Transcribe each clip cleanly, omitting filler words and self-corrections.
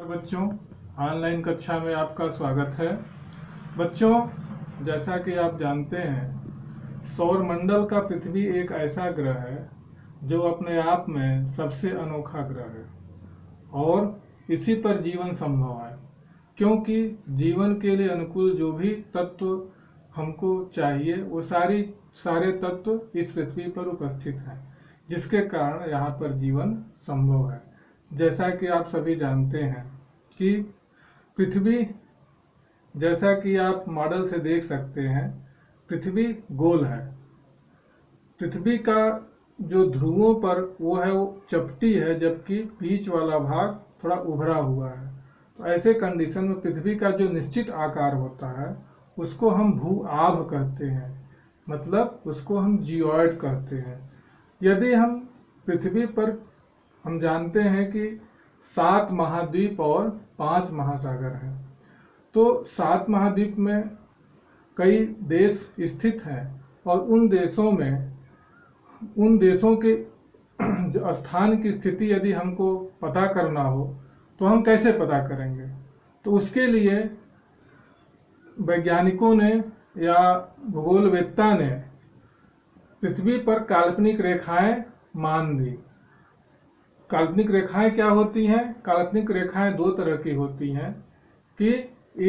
बच्चों, ऑनलाइन कक्षा में आपका स्वागत है। बच्चों, जैसा कि आप जानते हैं, सौरमंडल का पृथ्वी एक ऐसा ग्रह है जो अपने आप में सबसे अनोखा ग्रह है और इसी पर जीवन संभव है, क्योंकि जीवन के लिए अनुकूल जो भी तत्व हमको चाहिए वो सारे तत्व इस पृथ्वी पर उपस्थित हैं, जिसके कारण यहाँ पर जीवन संभव है। जैसा कि आप सभी जानते हैं कि पृथ्वी, जैसा कि आप मॉडल से देख सकते हैं, पृथ्वी गोल है। पृथ्वी का जो ध्रुवों पर वो चपटी है, जबकि बीच वाला भाग थोड़ा उभरा हुआ है। तो ऐसे कंडीशन में पृथ्वी का जो निश्चित आकार होता है उसको हम भू आभ कहते हैं, मतलब उसको हम जियोइड कहते हैं। यदि हम पृथ्वी पर, हम जानते हैं कि 7 महाद्वीप और 5 महासागर हैं, तो 7 महाद्वीप में कई देश स्थित हैं और उन देशों के स्थान की स्थिति यदि हमको पता करना हो तो हम कैसे पता करेंगे? तो उसके लिए वैज्ञानिकों ने या भूगोलवेत्ता ने पृथ्वी पर काल्पनिक रेखाएं मान दी। काल्पनिक रेखाएं क्या होती हैं? काल्पनिक रेखाएं 2 तरह की होती हैं कि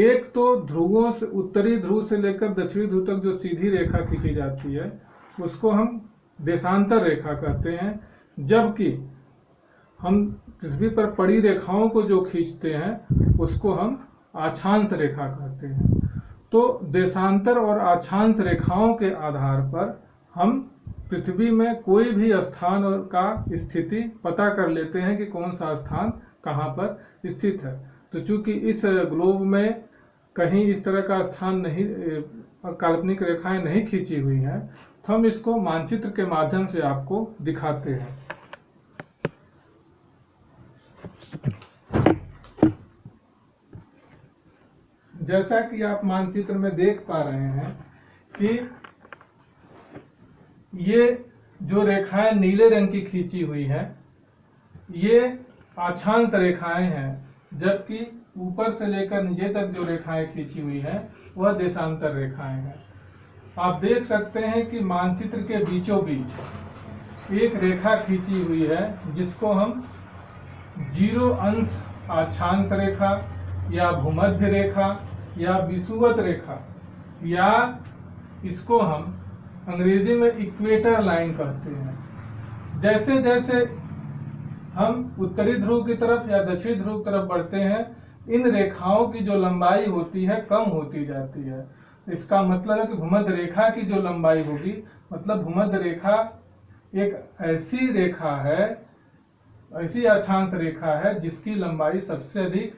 एक तो ध्रुवों से, उत्तरी ध्रुव से लेकर दक्षिणी ध्रुव तक जो सीधी रेखा खींची जाती है उसको हम देशांतर रेखा कहते हैं, जबकि हम पृथ्वी पर पड़ी रेखाओं को जो खींचते हैं उसको हम अक्षांश रेखा कहते हैं। तो देशांतर और अक्षांश रेखाओं के आधार पर हम पृथ्वी में कोई भी स्थान और का स्थिति पता कर लेते हैं कि कौन सा स्थान कहाँ पर स्थित है। तो चूंकि इस ग्लोब में कहीं इस तरह का स्थान नहीं, काल्पनिक रेखाएं नहीं खींची हुई हैं, तो हम इसको मानचित्र के माध्यम से आपको दिखाते हैं। जैसा कि आप मानचित्र में देख पा रहे हैं कि ये जो रेखाएं नीले रंग की खींची हुई हैं ये अक्षांश रेखाएं हैं, जबकि ऊपर से लेकर नीचे तक जो रेखाएं खींची हुई हैं वह देशांतर रेखाएं हैं। आप देख सकते हैं कि मानचित्र के बीचों बीच एक रेखा खींची हुई है जिसको हम 0 अंश अक्षांश रेखा या भूमध्य रेखा या विषुवत रेखा, या इसको हम अंग्रेजी में इक्वेटर लाइन कहते हैं। जैसे जैसे हम उत्तरी ध्रुव की तरफ या दक्षिणी ध्रुव की तरफ बढ़ते हैं, इन रेखाओं की जो लंबाई होती है कम होती जाती है। इसका मतलब है कि भूमध्य रेखा की जो लंबाई होगी, मतलब भूमध्य रेखा एक ऐसी रेखा है, ऐसी अक्षांश रेखा है जिसकी लंबाई सबसे अधिक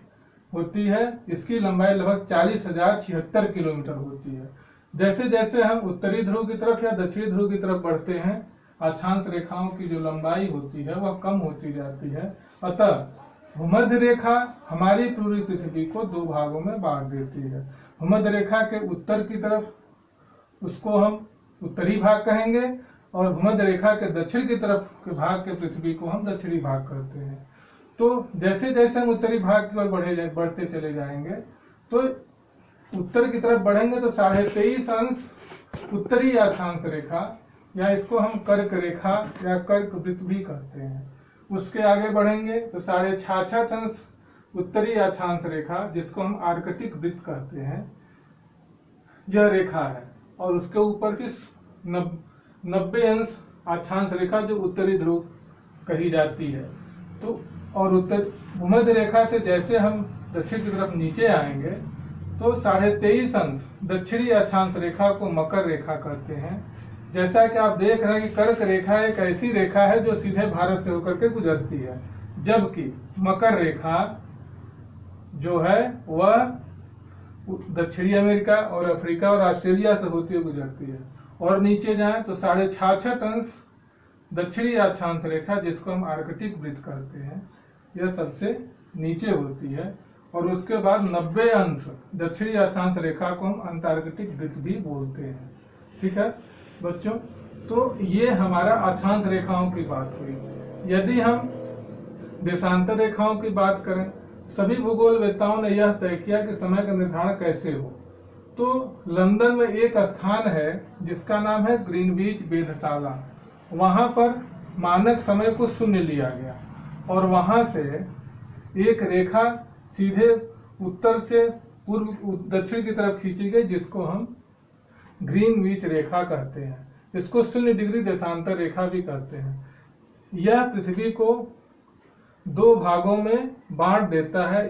होती है। इसकी लंबाई लगभग 40,076 किलोमीटर होती है। जैसे जैसे हम उत्तरी ध्रुव की तरफ या दक्षिणी ध्रुव की तरफ बढ़ते हैं, अक्षांश रेखाओं की जो लंबाई होती है वह कम होती जाती है। अतः भूमध्य रेखा हमारी पूरी पृथ्वी को 2 भागों में बांट देती है। भूमध्य रेखा के उत्तर की तरफ उसको हम उत्तरी भाग कहेंगे और भूमध्य रेखा के दक्षिण की तरफ के भाग के पृथ्वी को हम दक्षिणी भाग कहते हैं। तो जैसे जैसे हम उत्तरी भाग की ओर बढ़ते चले जाएंगे, तो उत्तर की तरफ बढ़ेंगे तो 23.5 अंश उत्तरी अक्षांश रेखा, या इसको हम कर्क रेखा या कर्क वृत्त भी कहते हैं। उसके आगे बढ़ेंगे तो 66.5 अंश उत्तरी अक्षांश रेखा, जिसको हम आर्कटिक वृत्त कहते हैं, यह रेखा है। और उसके ऊपर की 90 अंश अक्षांश रेखा जो उत्तरी ध्रुव कही जाती है। तो और उत्तर भूमध्य रेखा से जैसे हम दक्षिण की तरफ नीचे आएंगे तो 23.5 अंश दक्षिणी अक्षांश रेखा को मकर रेखा कहते हैं। जैसा कि आप देख रहे हैं कि कर्क रेखा एक ऐसी रेखा है जो सीधे भारत से होकर के गुजरती है, जबकि मकर रेखा जो है वह दक्षिणी अमेरिका और अफ्रीका और ऑस्ट्रेलिया से होती हुई गुजरती है। और नीचे जाएं तो 66.5 अंश दक्षिणी अक्षांश रेखा, जिसको हम आर्कटिक वृत्त कहते हैं, यह सबसे नीचे होती है। और उसके बाद 90 अंश दक्षिणी अक्षांश रेखा को हम अंटार्कटिक वृत्त भी बोलते हैं। ठीक है बच्चों, तो ये हमारा अक्षांश रेखाओं की बात हुई। यदि हम देशांतर रेखाओं की बात करें सभी भूगोलवेत्ताओं ने यह तय किया कि समय का निर्धारण कैसे हो। तो लंदन में एक स्थान है जिसका नाम है ग्रीनविच वेधशाला। वहां पर मानक समय को 0 लिया गया और वहां से एक रेखा सीधे उत्तर से पूर्व दक्षिण की तरफ खींची गई, जिसको हम ग्रीनविच रेखा कहते हैं। इसको 0 डिग्री देशांतर रेखा भी कहते हैं। यह पृथ्वी को 2 भागों में बांट देता है,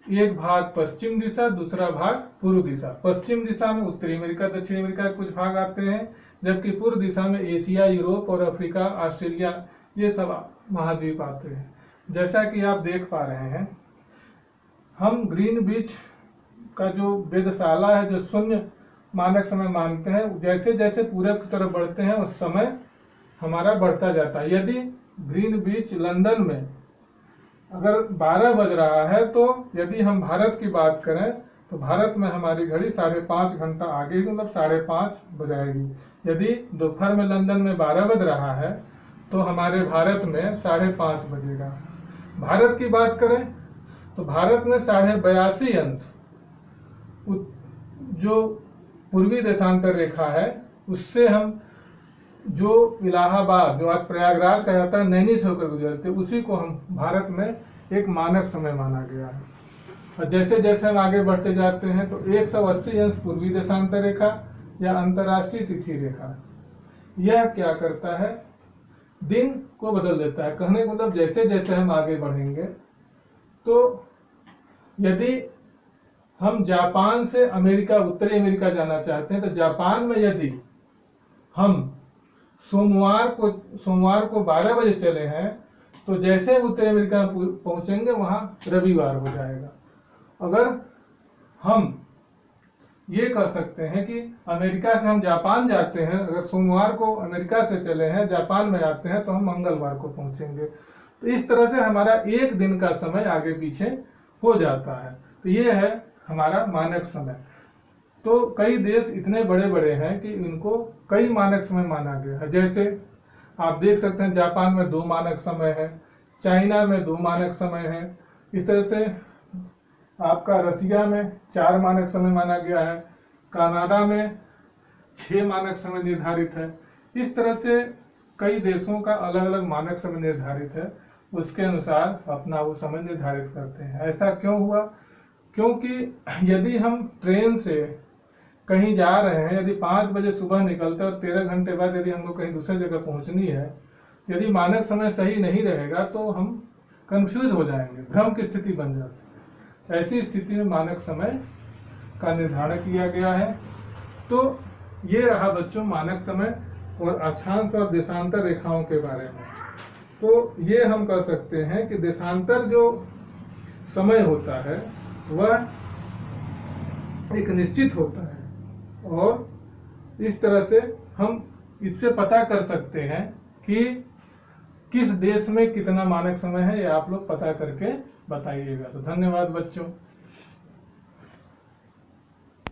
एक भाग पश्चिम दिशा, दूसरा भाग पूर्व दिशा। पश्चिम दिशा में उत्तरी अमेरिका, दक्षिण अमेरिका के कुछ भाग आते हैं, जबकि पूर्व दिशा में एशिया, यूरोप और अफ्रीका, ऑस्ट्रेलिया, ये सब महाद्वीप आते हैं। जैसा कि आप देख पा रहे हैं, हम ग्रीनविच का जो वेधशाला है, जो 0 मानक समय मानते हैं, जैसे जैसे पूरब की तरफ बढ़ते हैं उस समय हमारा बढ़ता जाता है। यदि ग्रीनविच लंदन में अगर 12 बज रहा है, तो यदि हम भारत की बात करें तो भारत में हमारी घड़ी 5.5 घंटा आगे, मतलब 5:30 बजाएगी। यदि दोपहर में लंदन में 12 बज रहा है तो हमारे भारत में 5:30 बजेगा। भारत की बात करें तो भारत में 82.5 अंश जो पूर्वी देशांतर रेखा है, उससे हम जो इलाहाबाद, जो आज प्रयागराज का जाता है, नैनी से होकर गुजरते, उसी को हम भारत में एक मानक समय माना गया है। और जैसे जैसे हम आगे बढ़ते जाते हैं तो 180 अंश पूर्वी देशांतर रेखा या अंतर्राष्ट्रीय तिथि रेखा, यह क्या करता है, दिन को बदल देता है। कहने का मतलब जैसे जैसे हम आगे बढ़ेंगे, तो यदि हम जापान से अमेरिका, उत्तरी अमेरिका जाना चाहते हैं, तो जापान में यदि हम सोमवार को 12 बजे चले हैं, तो जैसे उत्तरी अमेरिका पहुंचेंगे वहां रविवार हो जाएगा। अगर हम ये कह सकते हैं कि अमेरिका से हम जापान जाते हैं, अगर सोमवार को अमेरिका से चले हैं, जापान में आते हैं, तो हम मंगलवार को पहुंचेंगे। तो इस तरह से हमारा एक दिन का समय आगे पीछे हो जाता है। तो ये है हमारा मानक समय। तो कई देश इतने बड़े बड़े हैं कि इनको कई मानक समय माना गया है। जैसे आप देख सकते हैं, जापान में 2 मानक समय है, चाइना में 2 मानक समय है, इस तरह से आपका रसिया में 4 मानक समय माना गया है, कनाडा में 6 मानक समय निर्धारित है। इस तरह से कई देशों का अलग अलग मानक समय निर्धारित है, उसके अनुसार अपना वो समय निर्धारित करते हैं। ऐसा क्यों हुआ? क्योंकि यदि हम ट्रेन से कहीं जा रहे हैं, यदि 5 बजे सुबह निकलते हैं और 13 घंटे बाद यदि हमको कहीं दूसरी जगह पहुंचनी है, यदि मानक समय सही नहीं रहेगा तो हम कंफ्यूज हो जाएंगे, भ्रम की स्थिति बन जाती है। ऐसी स्थिति में मानक समय का निर्धारण किया गया है। तो ये रहा बच्चों मानक समय और अक्षांश और देशांतर रेखाओं के बारे में। तो ये हम कह सकते हैं कि देशांतर जो समय होता है वह एक निश्चित होता है, और इस तरह से हम इससे पता कर सकते हैं कि किस देश में कितना मानक समय है, ये आप लोग पता करके बताइएगा। तो धन्यवाद बच्चों।